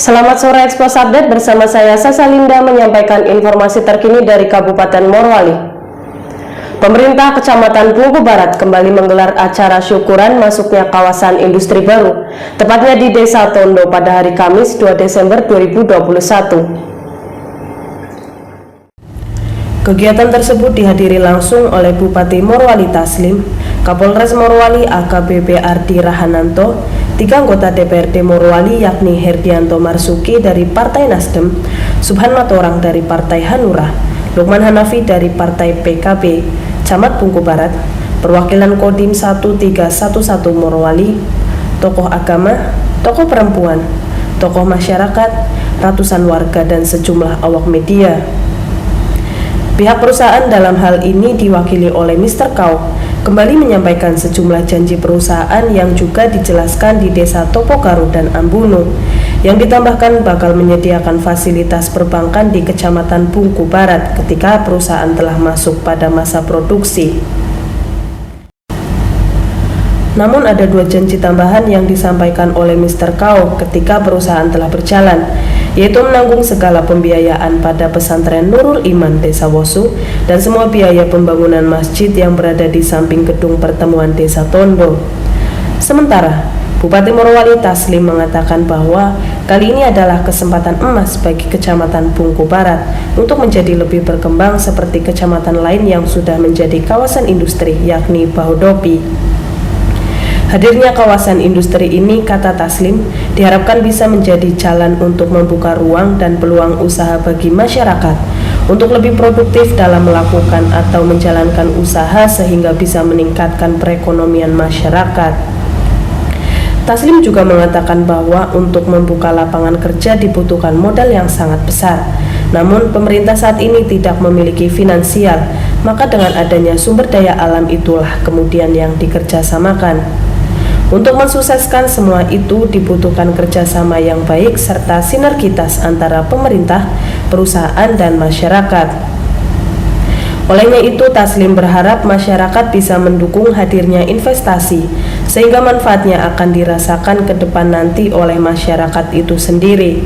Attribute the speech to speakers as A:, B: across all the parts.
A: Selamat sore Ekspos Update, bersama saya Sasalinda menyampaikan informasi terkini dari Kabupaten Morowali. Pemerintah Kecamatan Bungku Barat kembali menggelar acara syukuran masuknya kawasan industri baru, tepatnya di Desa Tondo pada hari Kamis 2 Desember 2021. Kegiatan tersebut dihadiri langsung oleh Bupati Morowali Taslim, Kapolres Morowali AKBP Ardi Rahananto, 3 anggota DPRD Morowali yakni Herdianto Marsuki dari Partai Nasdem, Subhan Matorang dari Partai Hanura, Lukman Hanafi dari Partai PKB, Camat Bungku Barat, perwakilan Kodim 1311 Morowali, tokoh agama, tokoh perempuan, tokoh masyarakat, ratusan warga dan sejumlah awak media. Pihak perusahaan dalam hal ini diwakili oleh Mr. Kau kembali menyampaikan sejumlah janji perusahaan yang juga dijelaskan di Desa Topogaru dan Ambuno, yang ditambahkan bakal menyediakan fasilitas perbankan di Kecamatan Bungku Barat ketika perusahaan telah masuk pada masa produksi. Namun ada 2 janji tambahan yang disampaikan oleh Mr. Kau ketika perusahaan telah berjalan, yaitu menanggung segala pembiayaan pada pesantren Nurul Iman Desa Wosu dan semua biaya pembangunan masjid yang berada di samping gedung pertemuan Desa Tondo. Sementara Bupati Morowali Taslim mengatakan bahwa kali ini adalah kesempatan emas bagi Kecamatan Bungku Barat untuk menjadi lebih berkembang seperti kecamatan lain yang sudah menjadi kawasan industri, yakni Bahodopi. Hadirnya kawasan industri ini, kata Taslim, diharapkan bisa menjadi jalan untuk membuka ruang dan peluang usaha bagi masyarakat untuk lebih produktif dalam melakukan atau menjalankan usaha sehingga bisa meningkatkan perekonomian masyarakat. Taslim juga mengatakan bahwa untuk membuka lapangan kerja dibutuhkan modal yang sangat besar. Namun pemerintah saat ini tidak memiliki finansial, maka dengan adanya sumber daya alam itulah kemudian yang dikerjasamakan. Untuk mensukseskan semua itu dibutuhkan kerjasama yang baik serta sinergitas antara pemerintah, perusahaan, dan masyarakat. Olehnya itu, Taslim berharap masyarakat bisa mendukung hadirnya investasi, sehingga manfaatnya akan dirasakan ke depan nanti oleh masyarakat itu sendiri.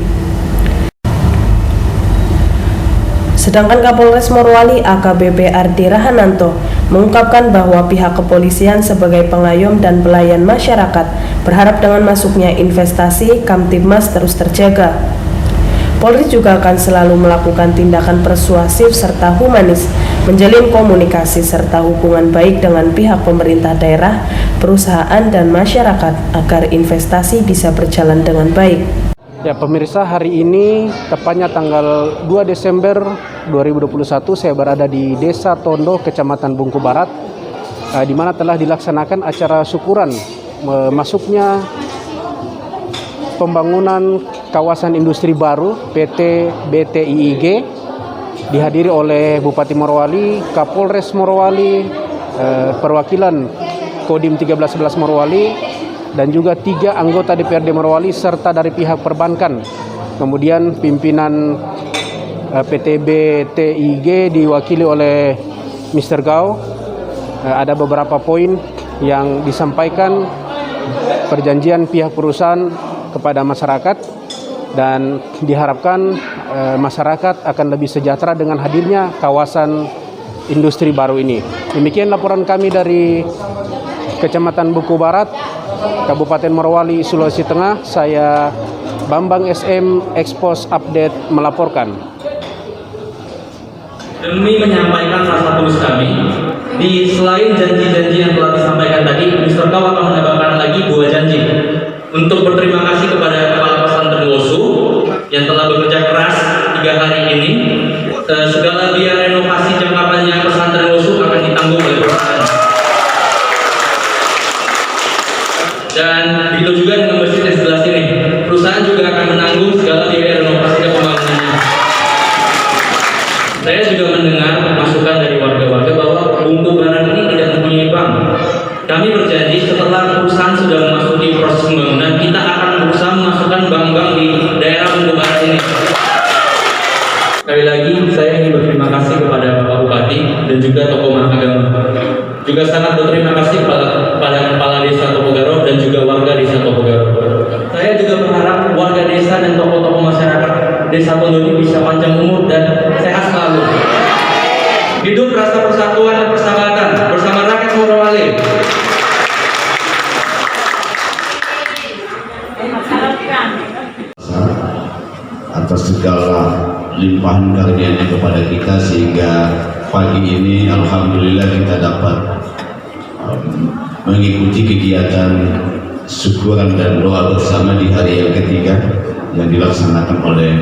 A: Sedangkan Kapolres Morowali AKBP Ardi Rahananto mengungkapkan bahwa pihak kepolisian sebagai pengayom dan pelayan masyarakat berharap dengan masuknya investasi, Kamtibmas terus terjaga. Polri juga akan selalu melakukan tindakan persuasif serta humanis, menjalin komunikasi serta hubungan baik dengan pihak pemerintah daerah, perusahaan, dan masyarakat agar investasi bisa berjalan dengan baik.
B: Ya pemirsa, hari ini tepatnya tanggal 2 Desember 2021 saya berada di Desa Tondo, Kecamatan Bungku Barat, di mana telah dilaksanakan acara syukuran masuknya pembangunan kawasan industri baru PT BTIIG, dihadiri oleh Bupati Morowali, Kapolres Morowali, perwakilan Kodim 1311 Morowali, dan juga 3 anggota DPRD Morowali serta dari pihak perbankan. Kemudian pimpinan PT BTIG diwakili oleh Mr. Gao. Ada beberapa poin yang disampaikan perjanjian pihak perusahaan kepada masyarakat, dan diharapkan masyarakat akan lebih sejahtera dengan hadirnya kawasan industri baru ini. Demikian laporan kami dari Kecamatan Bungku Barat, Kabupaten Morowali, Sulawesi Tengah. Saya Bambang SM, Ekspos Update melaporkan.
C: Demi menyampaikan rasa tulus kami, selain janji-janji yang telah disampaikan tadi, Mr. Kau akan menambahkan lagi 2 janji. Untuk berterima kasih kepada Kepala Pesantren Wosu yang telah bekerja keras 3 hari ini. Segala biaya renovasi jangka panjang pesantren Wosu akan ditanggung oleh perusahaan. Dan begitu juga dengan masjid yang sebelah sini, perusahaan juga akan menanggung segala biaya renovasi dan pembangunannya. Saya juga mendengar masukan dari warga-warga bahwa Bungku Barat ini tidak mempunyai bank. Kami berjanji setelah perusahaan sudah memasuki proses pembangunan, kita akan berusaha memasukkan bank-bank di daerah Bungku Barat ini. Sekali lagi, saya ingin berterima kasih kepada Bapak Bupati dan juga tokoh agama. Juga sangat berterima kasih kepada Kepala Desa Topogaru dan juga warga Desa Topogaru. Saya juga berharap warga desa dan tokoh-tokoh hidup rasa persatuan dan persahabatan bersama rakyat Morowali.
D: Atas segala limpahan karunia-Nya kepada kita, sehingga pagi ini alhamdulillah kita dapat mengikuti kegiatan syukuran dan doa bersama di hari yang ketiga yang dilaksanakan oleh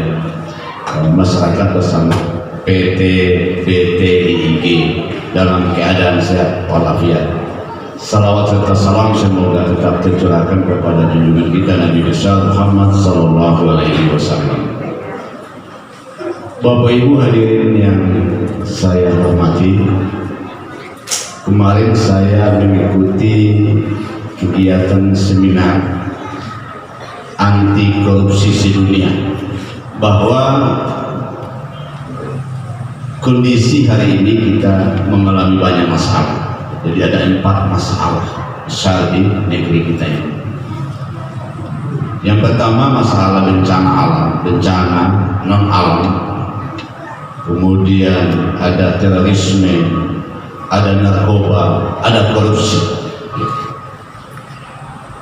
D: masyarakat bersama PT BTIIG dalam keadaan sehat walafiat. Salawat serta salam semoga tetap tercurahkan kepada junjungan kita Nabi besar Muhammad Sallallahu Alaihi Wasallam. Bapak Ibu hadirin yang saya hormati, kemarin saya mengikuti kegiatan seminar anti korupsi sedunia, bahwa kondisi hari ini kita mengalami banyak masalah. Jadi ada 4 masalah besar di negeri kita ini. Yang pertama masalah bencana alam, bencana non alam. Kemudian ada terorisme, ada narkoba, ada korupsi.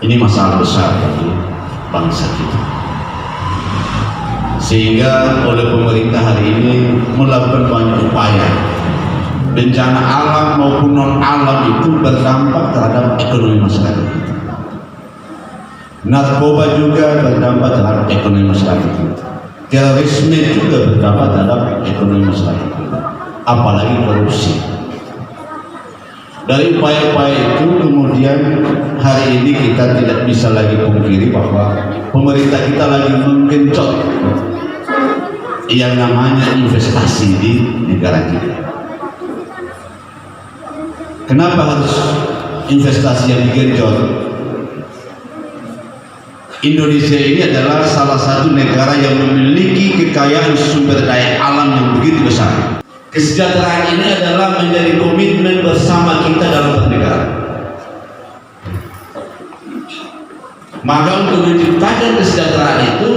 D: Ini masalah besar bagi bangsa kita. Sehingga oleh pemerintah hari ini melakukan banyak upaya. Bencana alam maupun non alam itu berdampak terhadap ekonomi masyarakat kita. Narkoba juga berdampak terhadap ekonomi masyarakat kita. Terorisme juga berdampak terhadap ekonomi masyarakat kita. Apalagi korupsi. Dari upaya-upaya itu kemudian hari ini kita tidak bisa lagi pungkiri bahwa pemerintah kita lagi menggenjot yang namanya investasi di negara kita. Kenapa harus investasi yang digenjot? Indonesia ini adalah salah satu negara yang memiliki kekayaan sumber daya alam yang begitu besar. Kesejahteraan ini adalah menjadi komitmen bersama kita dalam bernegara. Maka untuk menciptakan kesejahteraan itu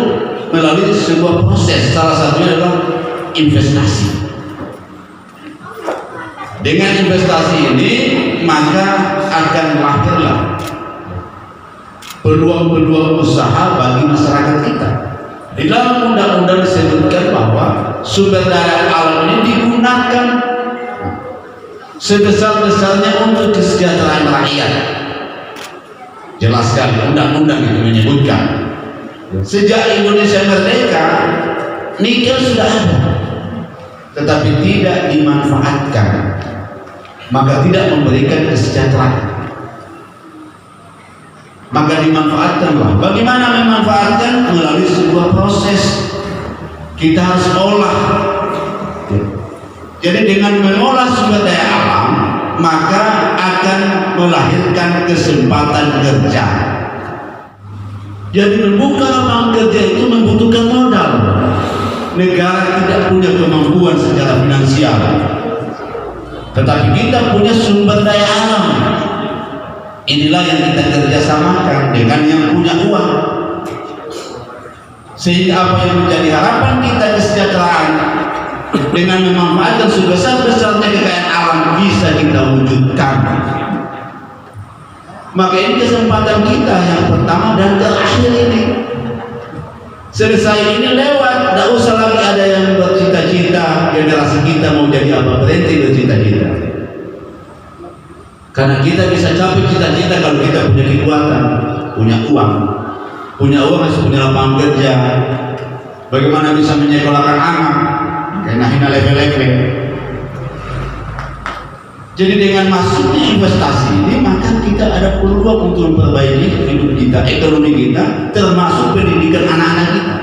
D: melalui sebuah proses, salah satunya adalah investasi. Dengan investasi ini maka akan lahirlah peluang-peluang usaha bagi masyarakat kita. Di dalam undang-undang disebutkan bahwa sumber daya alam ini digunakan sebesar-besarnya untuk kesejahteraan rakyat. Jelaskan undang-undang itu menyebutkan. Sejak Indonesia merdeka, nikel sudah ada, tetapi tidak dimanfaatkan, maka tidak memberikan kesejahteraan. Maka dimanfaatkanlah. Bagaimana memanfaatkan? Melalui sebuah proses. Kita harus olah. Jadi dengan mengolah sumber daya alam, maka akan melahirkan kesempatan kerja. Jadi membuka lapangan kerja itu membutuhkan modal. Negara tidak punya kemampuan secara finansial, tetapi kita punya sumber daya alam. Inilah yang kita kerjasamakan dengan yang punya uang, sehingga apa yang menjadi harapan kita kesejahteraan dengan memanfaatkan sebesar-besarnya kekayaan alam bisa kita wujudkan. Maka ini kesempatan kita yang pertama dan terakhir ini. Selesai ini lewat, tidak usah lagi ada yang bercita-cita generasi kita mau jadi apa, berhenti bercita-cita. Karena kita bisa capai cita-cita kalau kita punya kekuatan, punya uang harus punya lapangan kerja. Bagaimana bisa menyekolahkan anak, karena hina level-level. Jadi dengan masuknya investasi ini, maka kita ada peluang untuk memperbaiki hidup kita, ekonomi kita, termasuk pendidikan anak-anak kita.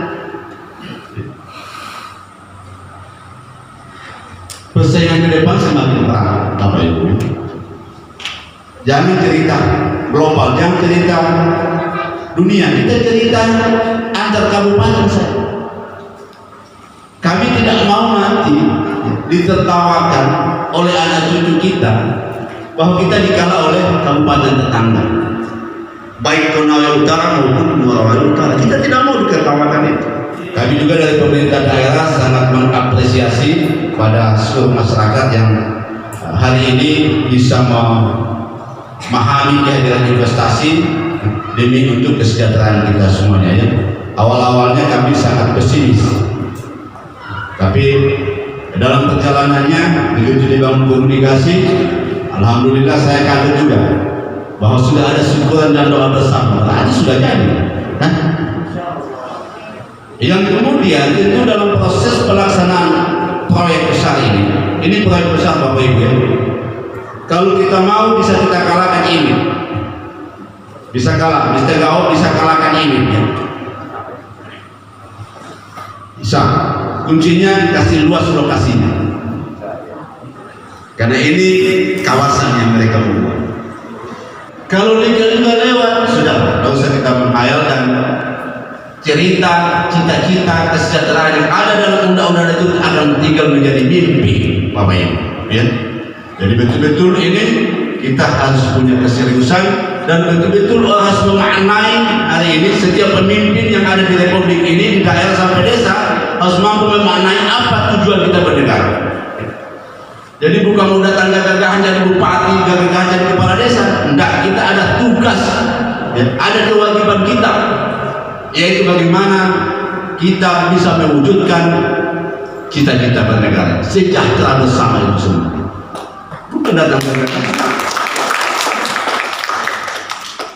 D: Persaingan ke depan semakin berat, Bapak Ibu. Jangan cerita global, jangan cerita dunia, kita cerita antar kabupaten saja. Kami tidak mau nanti ditertawakan oleh anak cucu kita bahwa kita dikalah oleh kabupaten tetangga, baik Konawe Utara maupun Morowali Utara. Kita tidak mau ditertawakan itu. Kami juga dari pemerintah daerah sangat mengapresiasi pada seluruh masyarakat yang hari ini bisa memahami kehadiran investasi demi untuk kesejahteraan kita semuanya ya. Awal-awalnya kami sangat pesimis, tapi dalam perjalanannya begitu dibangun komunikasi, alhamdulillah saya kaget juga bahwa sudah ada syukuran dan doa bersama. Tadi sudah jadi. Yang kemudian itu dalam proses pelaksanaan proyek besar ini proyek besar Bapak Ibu ya. Kalau kita mau bisa kita kalahkan ini, bisa kalah, Mr. Gao bisa kalahkan ini ya. Bisa, kuncinya dikasih luas lokasinya, karena ini kawasan yang mereka buat. Kalau liga-liga lewat sudah, tidak usah kita menghayal dan cerita cita-cita kesejahteraan yang ada dalam undang-undang itu akan tinggal menjadi mimpi Bapak Ibu ya. Jadi betul-betul ini kita harus punya keseriusan dan betul-betul harus memaknai hari ini setiap pemimpin yang ada di Republik ini di daerah sampai desa harus mampu memaknai apa tujuan kita bernegara. Jadi bukan udah gagah-gagahan jadi bupati, gagah-gagahan jadi kepala desa. Enggak, kita ada tugas ya, ada kewajiban kita, yaitu bagaimana kita bisa mewujudkan cita-cita bernegara, sejahtera bersama itu semua. Bukan datang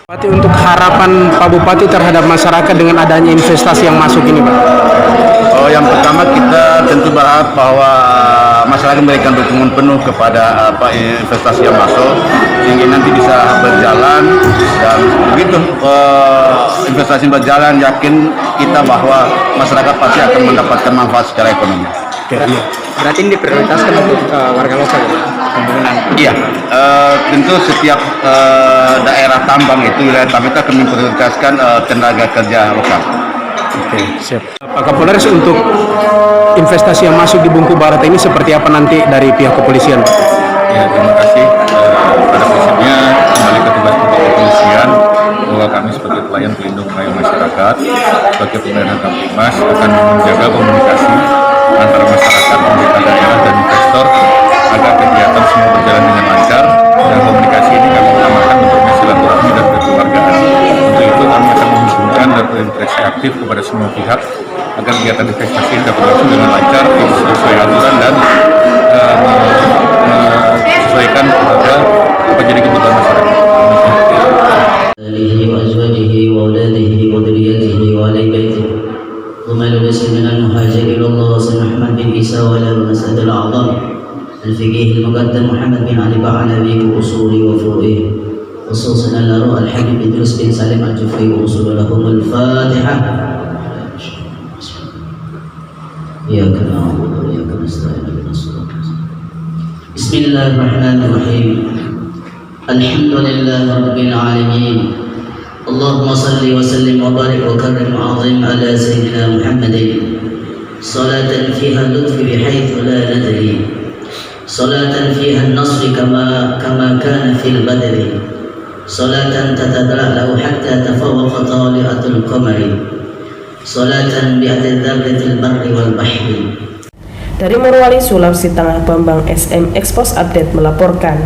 B: Bupati, untuk harapan Pak Bupati terhadap masyarakat dengan adanya investasi yang masuk ini, Pak.
E: Yang pertama kita tentu berharap bahwa masyarakat memberikan dukungan penuh kepada investasi yang masuk sehingga nanti bisa berjalan, dan begitu investasi berjalan yakin kita bahwa masyarakat pasti akan mendapatkan manfaat secara ekonomi.
B: Berarti ini diprioritaskan untuk warga lokal ya? Pembangunan.
E: Iya, tentu setiap daerah tambang itu wilayah tambang itu akan memprioritaskan tenaga kerja lokal.
B: Oke, siap. Pak Kapolres, untuk investasi yang masuk di Bungku Barat ini seperti apa nanti dari pihak kepolisian?
E: Ya, terima kasih. Pada prinsipnya kembali ke tugas-tugas kepolisian bahwa kami sebagai pelayan pelindung rakyat masyarakat, sebagai pemerintahan Kamtibmas akan menjaga komunikasi antara masyarakat, pemerintah daerah dan investor agar kegiatan semua berjalan dengan lancar, dan komunikasi ini kami utamakan bentuknya silaturahmi dan kekeluargaan. Untuk itu kami akan menghubungkan dan berinteraksi aktif kepada semua pihak agar kegiatan investasi dapat berlangsung dengan lancar sesuai aturan dan sesuaikan kepada apa jadi kebutuhan masyarakat.
F: الفقيه المقدم محمد بن علي بعلوي وأصوله وفروعه، خصوصا الأروع الحبيب إدريس بن سالم الجفري وأصول لهم الفاتحة. إياك نعبد وإياك نستعين اهدنا الصراط المستقيم. بسم الله الرحمن الرحيم. الحمد لله رب العالمين. اللهم صل وسلم وبارك وكرم وعظم على سيدنا محمد صلاة فيها اللطف بحيث لا ندري، صلاة فيها النصر كما كان في البدر، صلاة تتدلأ حتى تفوق طالعة القمر، صلاة بأتذابة البر والبحر.
A: Dari Morowali, Sulawesi Tengah, Bambang SM Expos Update melaporkan.